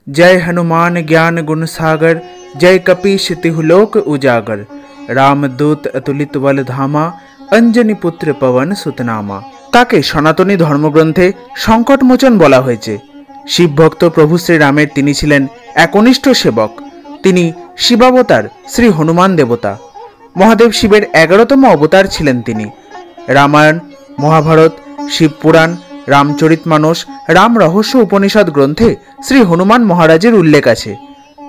जय हनुमान ज्ञान गुण सागर, जय कपीश तिहुलोक उजागर। रामदूत अतुलित बल धामा, अंजनी पुत्र पवन सुतनामा। তাকে সনাতনী ধর্মগ্রন্থে সংকটমোচন বলা হয়েছে। শিবভক্ত প্রভু শ্রীরামের তিনি ছিলেন একনিষ্ঠ সেবক। তিনি শিবাবতার শ্রী হনুমান দেবতা। মহাদেব শিবের 11তম অবতার ছিলেন তিনি। রামায়ণ, মহাভারত, শিবপুরাণ, রামচরিতমানস, রাম রহস্য উপনিষদ গ্রন্থে শ্রী হনুমান মহারাজের উল্লেখ আছে।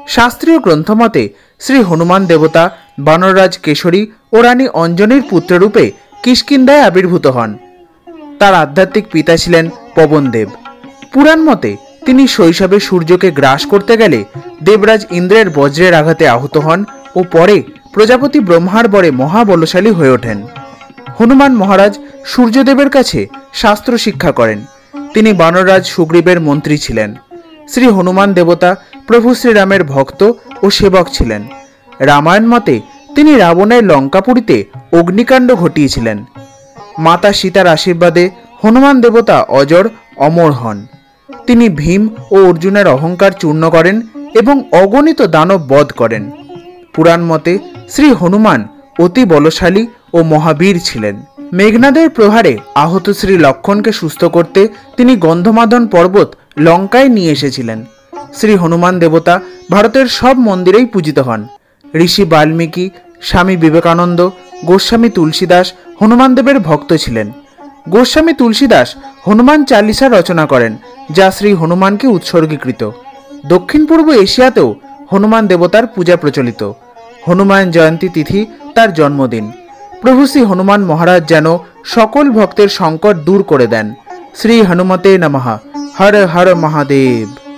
শাস্ত্রীয় গ্রন্থমতে শ্রী হনুমান দেবতা বানররাজ কেশরী ও রানী অঞ্জনীর পুত্ররূপে কিষ্কিন্ধায় আবির্ভূত হন। তার আধ্যাত্মিক পিতা ছিলেন পবনদেব। পুরাণ মতে তিনি শৈশবে সূর্যকে গ্রাস করতে গেলে দেবরাজ ইন্দ্রের বজ্রের আঘাতে আহত হন ও পরে প্রজাপতি ব্রহ্মার বরে মহাবলশালী হয়ে ওঠেন। হনুমান মহারাজ সূর্যদেবের কাছে শাস্ত্র শিক্ষা করেন। তিনি বানররাজ সুগ্রীবের মন্ত্রী ছিলেন। শ্রী হনুমান দেবতা প্রভু শ্রীরামের ভক্ত ও সেবক ছিলেন। রামায়ণ মতে তিনি রাবণের লঙ্কাপুরীতে অগ্নিকাণ্ড ঘটিয়েছিলেন। মাতা সীতার আশীর্বাদে হনুমান দেবতা অজর অমর হন। তিনি ভীম ও অর্জুনের অহংকার চূর্ণ করেন এবং অগণিত দানব বধ করেন। পুরাণ মতে শ্রী হনুমান অতি বলশালী ও মহাবীর ছিলেন। মেঘনাদের প্রহারে আহত শ্রী লক্ষণকে সুস্থ করতে তিনি গন্ধমাদন পর্বত লঙ্কায় নিয়ে এসেছিলেন। শ্রী হনুমান দেবতা ভারতের সব মন্দিরেই পূজিত হন। ঋষি বাল্মীকি, স্বামী বিবেকানন্দ, গোস্বামী তুলসীদাস হনুমান দেবের ভক্ত ছিলেন। গোস্বামী তুলসীদাস হনুমান চালিসা রচনা করেন, যা শ্রী হনুমানকে উৎসর্গীকৃত। দক্ষিণ পূর্ব এশিয়াতেও হনুমান দেবতার পূজা প্রচলিত। হনুমান জয়ন্তী তিথি তার জন্মদিন। প্রভু শ্রী হনুমান মহারাজ যেন সকল ভক্তের সংকট দূর করে দেন। শ্রী হনুমতে নমঃ। হর হর মহাদেব।